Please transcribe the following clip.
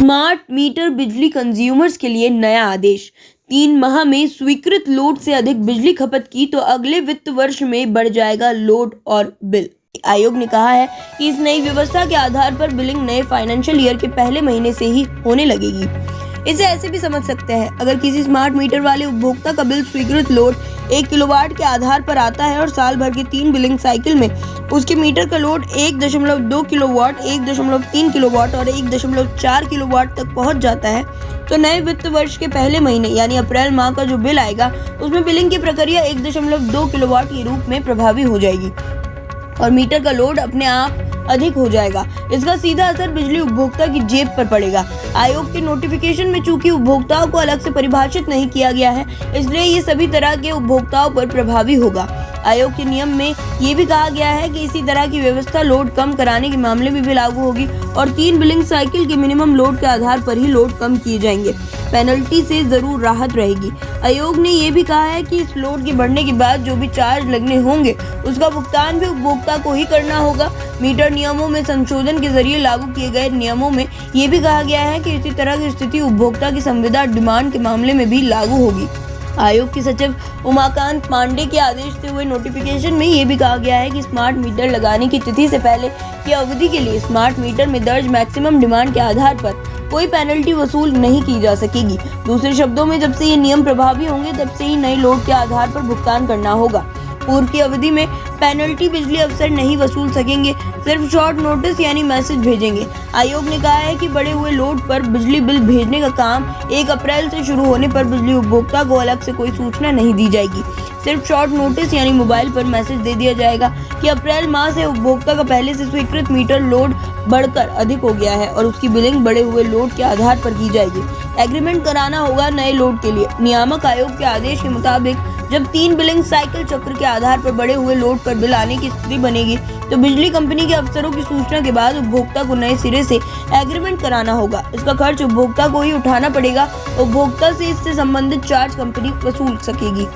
Smart meter बिजली consumers के लिए नया आदेश। 3 माह में स्वीकृत लोड से अधिक बिजली खपत की तो अगले वित्त वर्ष में बढ़ जाएगा लोड और बिल। आयोग ने कहा है कि इस नई व्यवस्था के आधार पर बिलिंग नए फाइनेंशियल ईयर के पहले महीने से ही होने लगेगी। इसे ऐसे भी समझ सकते हैं, अगर किसी स्मार्ट मीटर वाले उपभोक्ता का बिल स्वीकृत लोड 1 किलोवाट के आधार पर आता है और साल भर के 3 बिलिंग साइकिल में उसके मीटर का लोड 1.2 किलोवाट, 1.3 किलोवाट और 1.4 किलोवाट तक पहुंच जाता है, तो नए वित्त वर्ष के पहले महीने यानी अप्रैल माह का जो बिल आएगा उसमें बिलिंग की प्रक्रिया 1.2 किलोवाट के रूप में प्रभावी हो जाएगी और मीटर का लोड अपने आप अधिक हो जाएगा। इसका सीधा असर बिजली उपभोक्ता की जेब पर पड़ेगा। आयोग के नोटिफिकेशन में चूंकि उपभोक्ताओं को अलग से परिभाषित नहीं किया गया है, इसलिए ये सभी तरह के उपभोक्ताओं पर प्रभावी होगा। आयोग के नियम में ये भी कहा गया है कि इसी तरह की व्यवस्था लोड कम कराने के मामले में भी लागू होगी और 3 बिलिंग साइकिल के मिनिमम लोड के आधार पर ही लोड कम किए जाएंगे। पेनल्टी से जरूर राहत रहेगी। आयोग ने ये भी कहा है कि इस लोड के बढ़ने के बाद जो भी चार्ज लगने होंगे उसका भुगतान भी उपभोक्ता को ही करना होगा। मीटर नियमों में संशोधन के जरिए लागू किए गए नियमों में ये भी कहा गया है कि इसी तरह की स्थिति उपभोक्ता की संविदा डिमांड के मामले में भी लागू होगी। आयोग के सचिव उमाकांत पांडे के आदेश से हुए नोटिफिकेशन में ये भी कहा गया है कि स्मार्ट मीटर लगाने की तिथि से पहले की अवधि के लिए स्मार्ट मीटर में दर्ज मैक्सिमम डिमांड के आधार पर कोई पेनल्टी वसूल नहीं की जा सकेगी। दूसरे शब्दों में जब से ये नियम प्रभावी होंगे तब से ही नए लोड के आधार पर भुगतान करना होगा। पूर्व की अवधि में पेनल्टी बिजली अफसर नहीं वसूल सकेंगे, सिर्फ शॉर्ट नोटिस यानी मैसेज भेजेंगे। आयोग ने कहा है कि बढ़े हुए लोड पर बिजली बिल भेजने का काम 1 अप्रैल से शुरू होने पर बिजली उपभोक्ता को अलग से कोई सूचना नहीं दी जाएगी। सिर्फ शॉर्ट नोटिस यानी मोबाइल पर मैसेज दे दिया जाएगा कि अप्रैल माह से उपभोक्ता का पहले से स्वीकृत मीटर लोड बढ़कर अधिक हो गया है और उसकी बिलिंग बढ़े हुए लोड के आधार पर की जाएगी। एग्रीमेंट कराना होगा नए लोड के लिए। नियामक आयोग के आदेश के मुताबिक जब 3 बिलिंग साइकिल चक्र के आधार पर बढ़े हुए लोड पर बिल आने की स्थिति बनेगी तो बिजली कंपनी के अफसरों की सूचना के बाद उपभोक्ता को नए सिरे से एग्रीमेंट कराना होगा। इसका खर्च उपभोक्ता को ही उठाना पड़ेगा। उपभोक्ता से इससे संबंधित चार्ज कंपनी वसूल सकेगी।